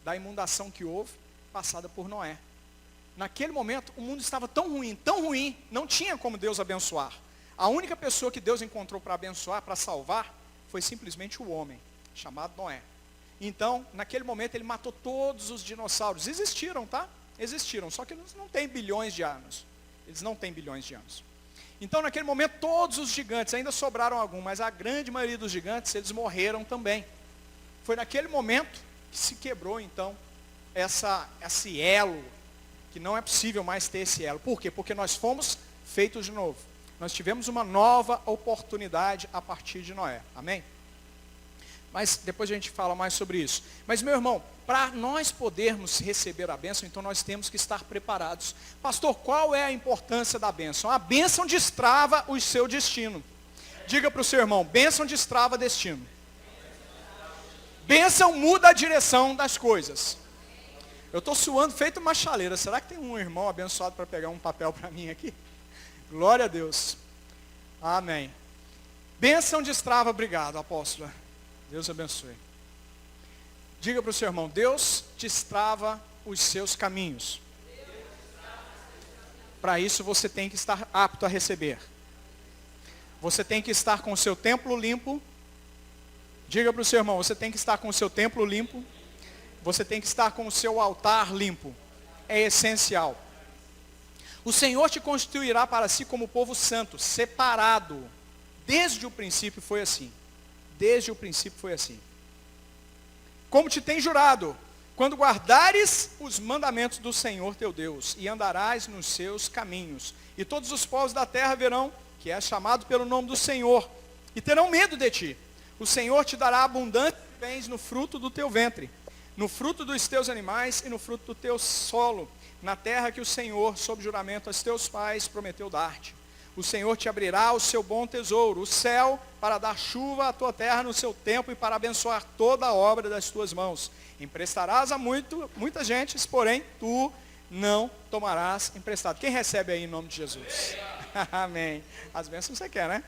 da inundação que houve, passada por Noé. Naquele momento, o mundo estava tão ruim, não tinha como Deus abençoar. A única pessoa que Deus encontrou para abençoar, para salvar, foi simplesmente o homem, chamado Noé. Então, naquele momento, ele matou todos os dinossauros. Existiram, tá? Existiram, só que eles não têm bilhões de anos. Eles não têm bilhões de anos. Então, naquele momento, todos os gigantes, ainda sobraram alguns, mas a grande maioria dos gigantes, eles morreram também. Foi naquele momento que se quebrou, então, esse elo, que não é possível mais ter esse elo. Por quê? Porque nós fomos feitos de novo. Nós tivemos uma nova oportunidade a partir de Noé. Amém? Mas depois a gente fala mais sobre isso. Mas, meu irmão, para nós podermos receber a bênção, então nós temos que estar preparados. Pastor, qual é a importância da bênção? A bênção destrava o seu destino. Diga para o seu irmão, bênção destrava destino. Bênção muda a direção das coisas. Eu estou suando feito uma chaleira. Será que tem um irmão abençoado para pegar um papel para mim aqui? Glória a Deus. Amém. Bênção destrava, obrigado, apóstola. Deus abençoe. Diga para o seu irmão, Deus destrava os seus caminhos. Para isso você tem que estar apto a receber. Você tem que estar com o seu templo limpo. Diga para o seu irmão, você tem que estar com o seu templo limpo. Você tem que estar com o seu altar limpo. É essencial. O Senhor te constituirá para si como povo santo, separado Desde o princípio foi assim. Desde o princípio foi assim. Como te tem jurado, quando guardares os mandamentos do Senhor teu Deus, e andarás nos seus caminhos, e todos os povos da terra verão que és chamado pelo nome do Senhor, e terão medo de ti. O Senhor te dará abundante bens no fruto do teu ventre, no fruto dos teus animais e no fruto do teu solo, na terra que o Senhor, sob juramento aos teus pais, prometeu dar-te. O Senhor te abrirá o seu bom tesouro, o céu, para dar chuva à tua terra no seu tempo e para abençoar toda a obra das tuas mãos. Emprestarás a muita gente, porém tu não tomarás emprestado. Quem recebe aí em nome de Jesus? Amém. As bênçãos você quer, né?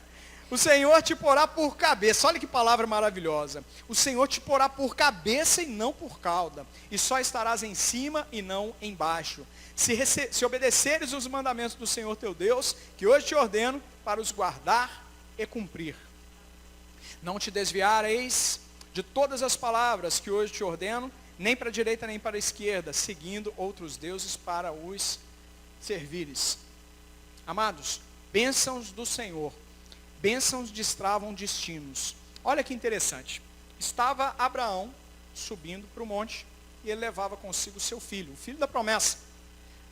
O Senhor te porá por cabeça. Olha que palavra maravilhosa. O Senhor te porá por cabeça e não por cauda. E só estarás em cima e não embaixo. Se obedeceres os mandamentos do Senhor teu Deus, que hoje te ordeno, para os guardar e cumprir. Não te desviareis de todas as palavras que hoje te ordeno, nem para a direita nem para a esquerda, seguindo outros deuses para os servires. Amados, bênçãos do Senhor. Bênçãos destravam destinos. Olha que interessante. Estava Abraão subindo para o monte e ele levava consigo seu filho, o filho da promessa.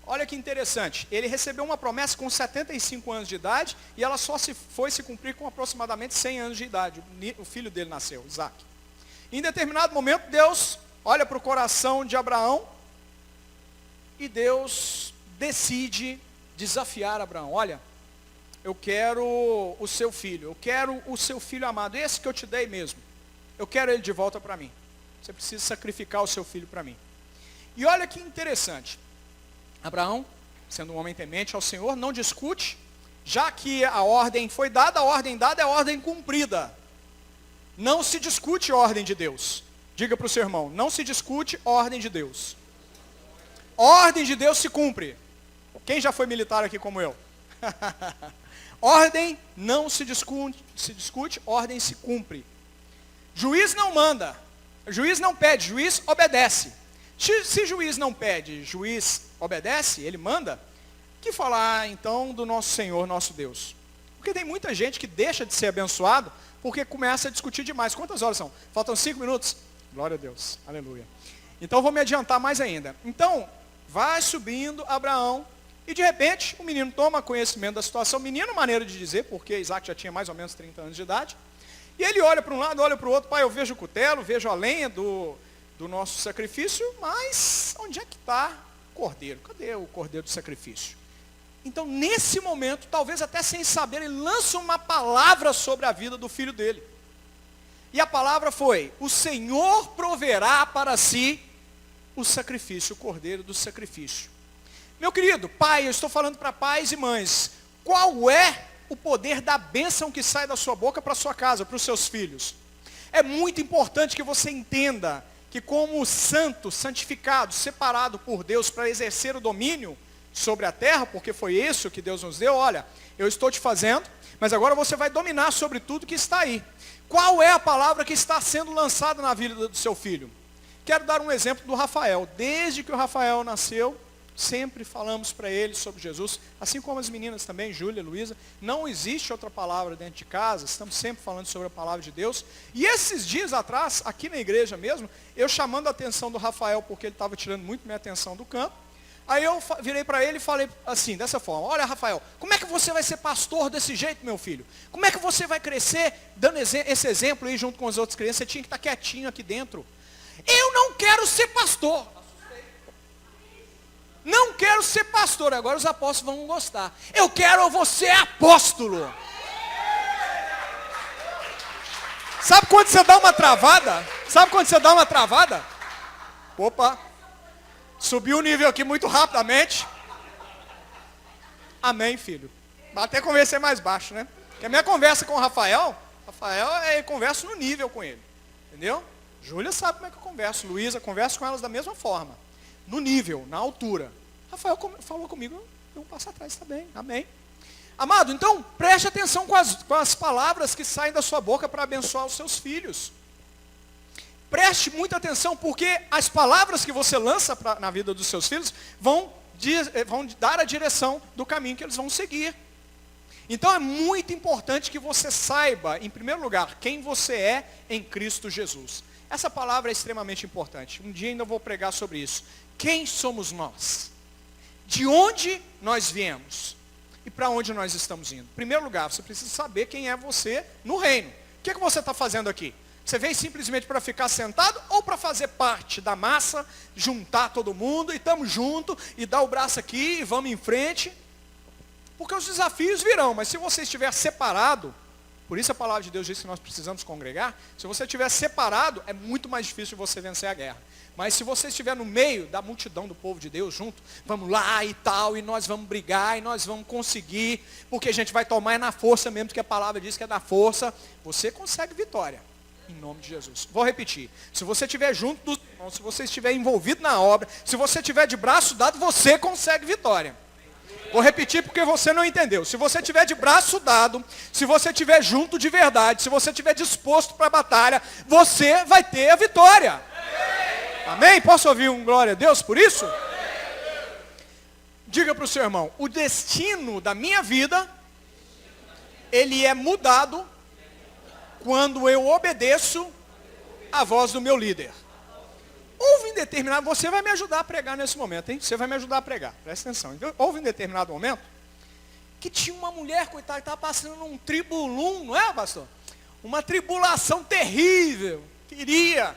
Olha que interessante. Ele recebeu uma promessa com 75 anos de idade e ela só foi se cumprir com aproximadamente 100 anos de idade. O filho dele nasceu, Isaac. Em determinado momento, Deus olha para o coração de Abraão e Deus decide desafiar Abraão. Olha, eu quero o seu filho, eu quero o seu filho amado, esse que eu te dei mesmo. Eu quero ele de volta para mim. Você precisa sacrificar o seu filho para mim. E olha que interessante. Abraão, sendo um homem temente ao Senhor, não discute, já que a ordem foi dada, a ordem dada é a ordem cumprida. Não se discute a ordem de Deus. Diga para o seu irmão, não se discute a ordem de Deus. A ordem de Deus se cumpre. Quem já foi militar aqui como eu? Ordem não se discute, ordem se cumpre. Juiz não manda, juiz não pede, juiz obedece. Se juiz não pede, juiz obedece, ele manda, que falar então do nosso Senhor, nosso Deus? Porque tem muita gente que deixa de ser abençoado porque começa a discutir demais. Quantas horas são? Faltam 5 minutos? Glória a Deus, aleluia. Então vou me adiantar mais ainda. Então, vai subindo Abraão, e de repente o menino toma conhecimento da situação, menino maneira de dizer, porque Isaac já tinha mais ou menos 30 anos de idade, e ele olha para um lado, olha para o outro, pai, eu vejo o cutelo, vejo a lenha do nosso sacrifício, mas onde é que está o cordeiro? Cadê o cordeiro do sacrifício? Então nesse momento, talvez até sem saber, ele lança uma palavra sobre a vida do filho dele. E a palavra foi, o Senhor proverá para si o sacrifício, o cordeiro do sacrifício. Meu querido, pai, eu estou falando para pais e mães, qual é o poder da bênção que sai da sua boca para a sua casa, para os seus filhos? É muito importante que você entenda que como santo, santificado, separado por Deus para exercer o domínio sobre a terra, porque foi isso que Deus nos deu, olha, eu estou te fazendo, mas agora você vai dominar sobre tudo que está aí. Qual é a palavra que está sendo lançada na vida do seu filho? Quero dar um exemplo do Rafael. Desde que o Rafael nasceu, sempre falamos para ele sobre Jesus, assim como as meninas também, Júlia, Luísa. Não existe outra palavra dentro de casa, estamos sempre falando sobre a palavra de Deus. E esses dias atrás, aqui na igreja mesmo, eu chamando a atenção do Rafael, porque ele estava tirando muito minha atenção do campo. Aí eu virei para ele e falei assim, dessa forma, olha Rafael, como é que você vai ser pastor desse jeito, meu filho? Como é que você vai crescer dando esse exemplo aí junto com as outras crianças? Você tinha que estar quietinho aqui dentro. Eu não quero ser pastor. Não quero ser pastor, agora os apóstolos vão gostar. Eu quero você apóstolo. Sabe quando você dá uma travada? Sabe quando você dá uma travada? Opa, subiu o nível aqui muito rapidamente. Amém, filho. Até conversei mais baixo, né? Porque a minha conversa com o Rafael, eu converso no nível com ele. Entendeu? Júlia sabe como é que eu converso. Luísa, converso com elas da mesma forma. No nível, na altura. Rafael falou comigo, eu passo atrás também. Amém. Amado, então preste atenção com as palavras que saem da sua boca para abençoar os seus filhos. Preste muita atenção, porque as palavras que você lança na vida dos seus filhos vão dar a direção do caminho que eles vão seguir. Então é muito importante que você saiba, em primeiro lugar, quem você é em Cristo Jesus. Essa palavra é extremamente importante. Um dia ainda vou pregar sobre isso. Quem somos nós? De onde nós viemos? E para onde nós estamos indo? Em primeiro lugar, você precisa saber quem é você no reino. O que você está fazendo aqui? Você veio simplesmente para ficar sentado ou para fazer parte da massa, juntar todo mundo e estamos juntos e dar o braço aqui e vamos em frente? Porque os desafios virão, mas se você estiver separado, por isso a palavra de Deus diz que nós precisamos congregar, se você estiver separado, é muito mais difícil você vencer a guerra. Mas se você estiver no meio da multidão do povo de Deus junto, vamos lá e tal, e nós vamos brigar, e nós vamos conseguir, porque a gente vai tomar na força mesmo, porque a palavra diz que é na força, você consegue vitória. Em nome de Jesus. Vou repetir. Se você estiver junto dos irmãos, se você estiver envolvido na obra, se você estiver de braço dado, você consegue vitória. Vou repetir porque você não entendeu. Se você estiver de braço dado, se você estiver junto de verdade, se você estiver disposto para a batalha, você vai ter a vitória. Amém? Posso ouvir um glória a Deus por isso? Diga para o seu irmão, o destino da minha vida, ele é mudado quando eu obedeço a voz do meu líder. Houve em determinado, você vai me ajudar a pregar nesse momento, hein? Você vai me ajudar a pregar, presta atenção. Então, houve em determinado momento, que tinha uma mulher, coitada, que estava passando num tribulum, não é, pastor? Uma tribulação terrível, queria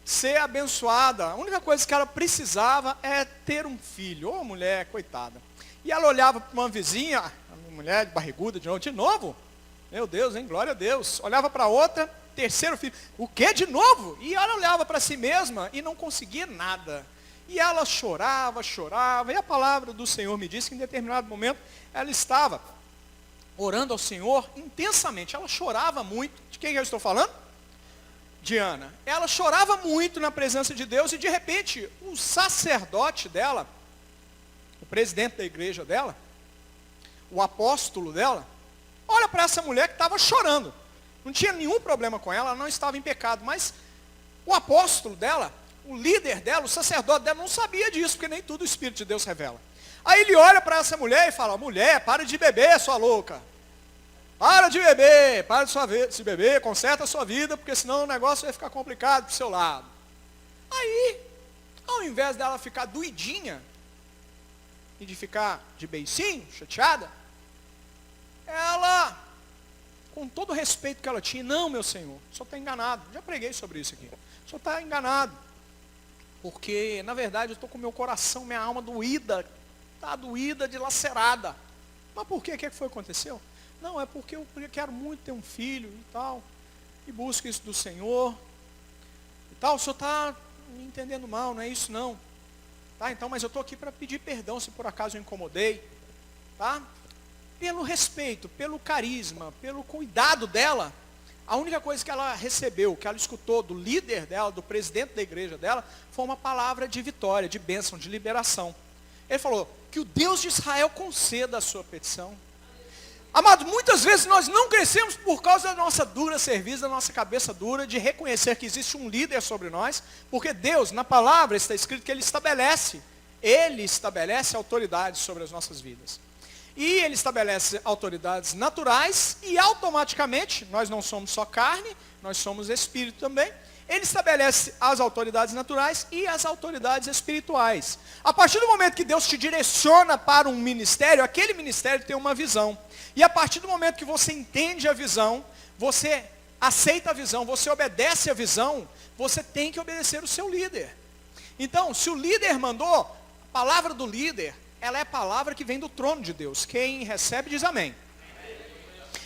ser abençoada. A única coisa que ela precisava é ter um filho. Ô mulher, coitada. E ela olhava para uma vizinha, uma mulher barriguda de novo? Meu Deus, hein? Glória a Deus. Olhava para outra, terceiro filho. O quê? De novo? E ela olhava para si mesma e não conseguia nada. E ela chorava, chorava. E a palavra do Senhor me disse que em determinado momento ela estava orando ao Senhor intensamente. Ela chorava muito. De quem eu estou falando? De Ana. Ela chorava muito na presença de Deus e de repente o sacerdote dela, o presidente da igreja dela, o apóstolo dela, olha para essa mulher que estava chorando. Não tinha nenhum problema com ela, ela não estava em pecado. Mas o apóstolo dela, o líder dela, o sacerdote dela, não sabia disso, porque nem tudo o Espírito de Deus revela. Aí ele olha para essa mulher e fala, mulher, para de beber, sua louca. Para de beber, conserta a sua vida, porque senão o negócio vai ficar complicado para o seu lado. Aí, ao invés dela ficar doidinha, e de ficar de beicinho, chateada, ela, com todo o respeito que ela tinha, não, meu Senhor, o senhor está enganado. Já preguei sobre isso aqui. O senhor está enganado. Porque, na verdade, eu estou com meu coração, minha alma doída. Está doída, dilacerada. Mas por quê? O que foi que aconteceu? Não, é porque eu quero muito ter um filho e tal. E busco isso do Senhor. E tal, o senhor está me entendendo mal, não é isso não. Tá, então, mas eu estou aqui para pedir perdão se por acaso eu incomodei. Tá? Pelo respeito, pelo carisma, pelo cuidado dela, a única coisa que ela recebeu, que ela escutou do líder dela, do presidente da igreja dela, foi uma palavra de vitória, de bênção, de liberação. Ele falou, que o Deus de Israel conceda a sua petição. Amado, muitas vezes nós não crescemos por causa da nossa dura serviço, da nossa cabeça dura, de reconhecer que existe um líder sobre nós, porque Deus, na palavra, está escrito que Ele estabelece autoridades sobre as nossas vidas. E Ele estabelece autoridades naturais e automaticamente, nós não somos só carne, nós somos espírito também. Ele estabelece as autoridades naturais e as autoridades espirituais. A partir do momento que Deus te direciona para um ministério, aquele ministério tem uma visão. E a partir do momento que você entende a visão, você aceita a visão, você obedece a visão, você tem que obedecer o seu líder. Então, se o líder mandou, a palavra do líder, ela é a palavra que vem do trono de Deus. Quem recebe diz amém.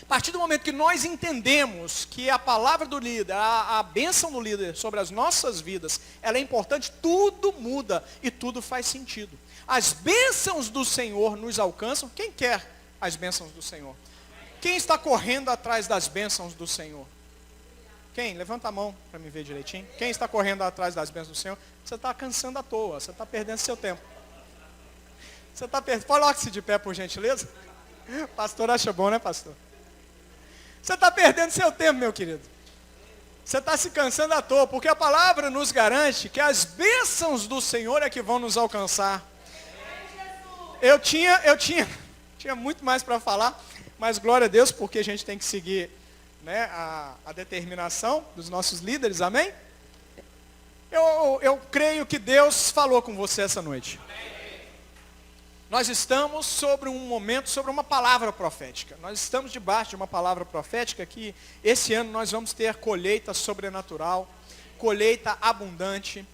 A partir do momento que nós entendemos que a palavra do líder, a bênção do líder sobre as nossas vidas, ela é importante, tudo muda e tudo faz sentido. As bênçãos do Senhor nos alcançam. Quem quer as bênçãos do Senhor? Quem está correndo atrás das bênçãos do Senhor? Quem? Levanta a mão para me ver direitinho. Quem está correndo atrás das bênçãos do Senhor? Você está cansando à toa, você está perdendo seu tempo. Você está perdendo. Coloque-se de pé, por gentileza. Pastor acha bom, né, pastor? Você está perdendo seu tempo, meu querido. Você está se cansando à toa, porque a palavra nos garante que as bênçãos do Senhor é que vão nos alcançar. Eu tinha muito mais para falar, Mas glória a Deus, porque a gente tem que seguir, né, a determinação dos nossos líderes, amém? Eu creio que Deus falou com você essa noite. Nós estamos sobre um momento, sobre uma palavra profética. Nós estamos debaixo de uma palavra profética que esse ano nós vamos ter colheita sobrenatural, colheita abundante.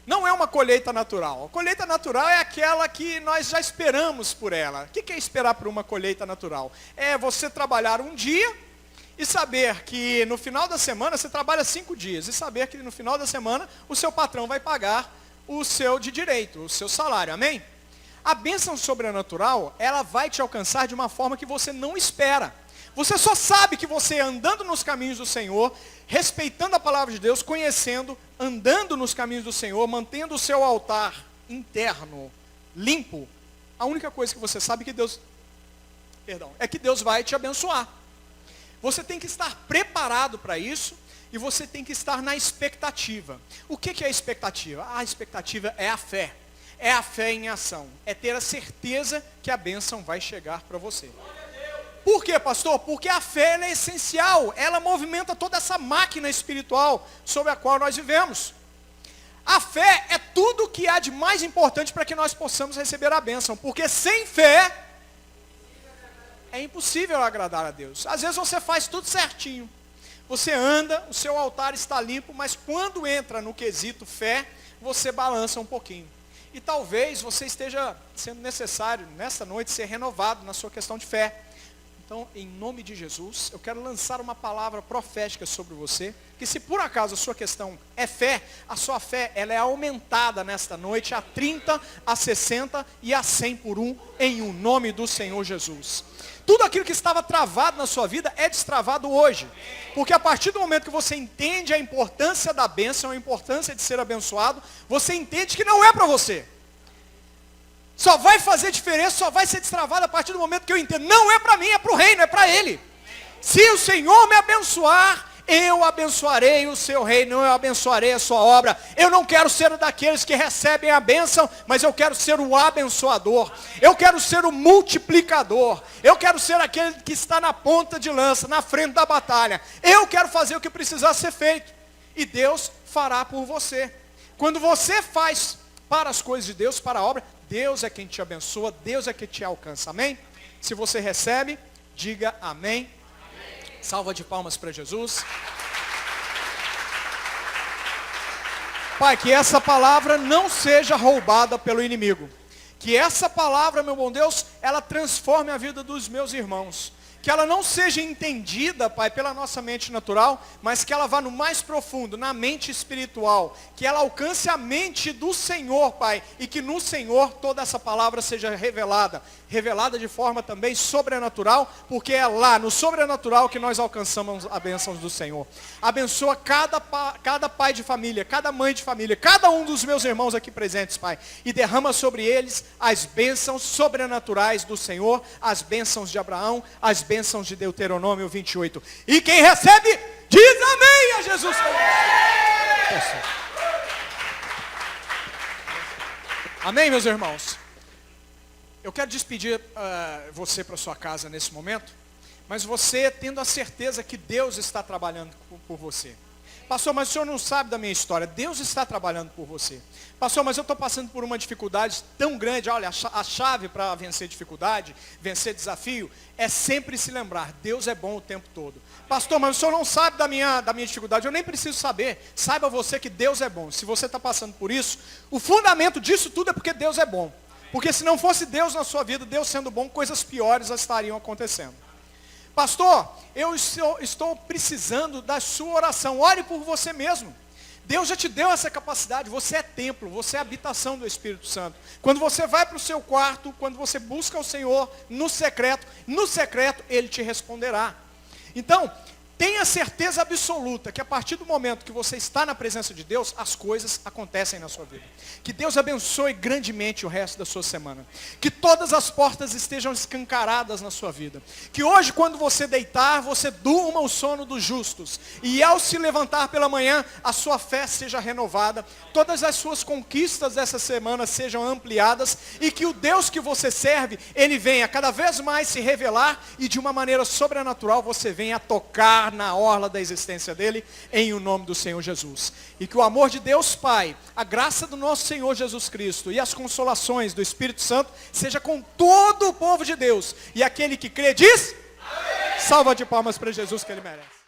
Não é uma colheita natural. A colheita natural é aquela que nós já esperamos por ela. O que é esperar por uma colheita natural? É você trabalhar um dia e saber que no final da semana, você trabalha 5 dias, e saber que no final da semana o seu patrão vai pagar o seu de direito, o seu salário, amém? A bênção sobrenatural, ela vai te alcançar de uma forma que você não espera. Você só sabe que você andando nos caminhos do Senhor, respeitando a palavra de Deus, conhecendo, andando nos caminhos do Senhor, mantendo o seu altar interno limpo, a única coisa que você sabe é que Deus vai te abençoar. Você tem que estar preparado para isso e você tem que estar na expectativa. O que é a expectativa? A expectativa é a fé. É a fé em ação. É ter a certeza que a bênção vai chegar para você. Por quê, pastor? Porque a fé é essencial. Ela movimenta toda essa máquina espiritual sobre a qual nós vivemos. A fé é tudo que há de mais importante para que nós possamos receber a bênção. Porque sem fé é impossível agradar a Deus. Às vezes você faz tudo certinho. Você anda, o seu altar está limpo, mas quando entra no quesito fé, você balança um pouquinho. E talvez você esteja sendo necessário, nessa noite, ser renovado na sua questão de fé. Então, em nome de Jesus, eu quero lançar uma palavra profética sobre você, que se por acaso a sua questão é fé, a sua fé ela é aumentada nesta noite a 30, a 60 e a 100 por 1, em o nome do Senhor Jesus. Tudo aquilo que estava travado na sua vida é destravado hoje. Porque a partir do momento que você entende a importância da bênção, a importância de ser abençoado, você entende que não é para você. Só vai fazer diferença, só vai ser destravado a partir do momento que eu entendo. Não é para mim, é para o reino, é para Ele. Se o Senhor me abençoar, eu abençoarei o seu reino, eu abençoarei a sua obra. Eu não quero ser daqueles que recebem a bênção, mas eu quero ser o abençoador. Eu quero ser o multiplicador. Eu quero ser aquele que está na ponta de lança, na frente da batalha. Eu quero fazer o que precisar ser feito. E Deus fará por você. Quando você faz para as coisas de Deus, para a obra, Deus é quem te abençoa, Deus é quem te alcança. Amém? Se você recebe, diga amém. Salva de palmas para Jesus. Pai, que essa palavra não seja roubada pelo inimigo. Que essa palavra, meu bom Deus, ela transforme a vida dos meus irmãos. Que ela não seja entendida, Pai, pela nossa mente natural, mas que ela vá no mais profundo, na mente espiritual. Que ela alcance a mente do Senhor, Pai. E que no Senhor toda essa palavra seja revelada. Revelada de forma também sobrenatural, porque é lá, no sobrenatural, que nós alcançamos as bênçãos do Senhor. Abençoa cada pai de família, cada mãe de família, cada um dos meus irmãos aqui presentes, Pai. E derrama sobre eles as bênçãos sobrenaturais do Senhor, as bênçãos de Abraão, as bênçãos de Deuteronômio 28. E quem recebe, diz amém a Jesus. Amém, meus irmãos? Eu quero despedir você para sua casa nesse momento, mas você tendo a certeza que Deus está trabalhando por você. Pastor, mas o senhor não sabe da minha história. Deus está trabalhando por você. Pastor, mas eu estou passando por uma dificuldade tão grande. Olha, a chave para vencer dificuldade, vencer desafio, é sempre se lembrar, Deus é bom o tempo todo. Pastor, mas o senhor não sabe da minha dificuldade. Eu nem preciso saber. Saiba você que Deus é bom. Se você está passando por isso, o fundamento disso tudo é porque Deus é bom. Porque se não fosse Deus na sua vida, Deus sendo bom, coisas piores estariam acontecendo. Pastor, eu estou precisando da sua oração. Ore por você mesmo. Deus já te deu essa capacidade. Você é templo, você é habitação do Espírito Santo. Quando você vai para o seu quarto, quando você busca o Senhor no secreto Ele te responderá. Então, Tenha certeza absoluta que a partir do momento que você está na presença de Deus, as coisas acontecem na sua vida. Que Deus abençoe grandemente o resto da sua semana. Que todas as portas estejam escancaradas na sua vida. Que hoje, quando você deitar, você durma o sono dos justos. E ao se levantar pela manhã, a sua fé seja renovada. Todas as suas conquistas dessa semana sejam ampliadas. E que o Deus que você serve, Ele venha cada vez mais se revelar. E de uma maneira sobrenatural, você venha a tocar na orla da existência dele, em o nome do Senhor Jesus. E que o amor de Deus Pai, a graça do nosso Senhor Jesus Cristo e as consolações do Espírito Santo, seja com todo o povo de Deus. E aquele que crê diz, amém. Salva de palmas para Jesus que ele merece.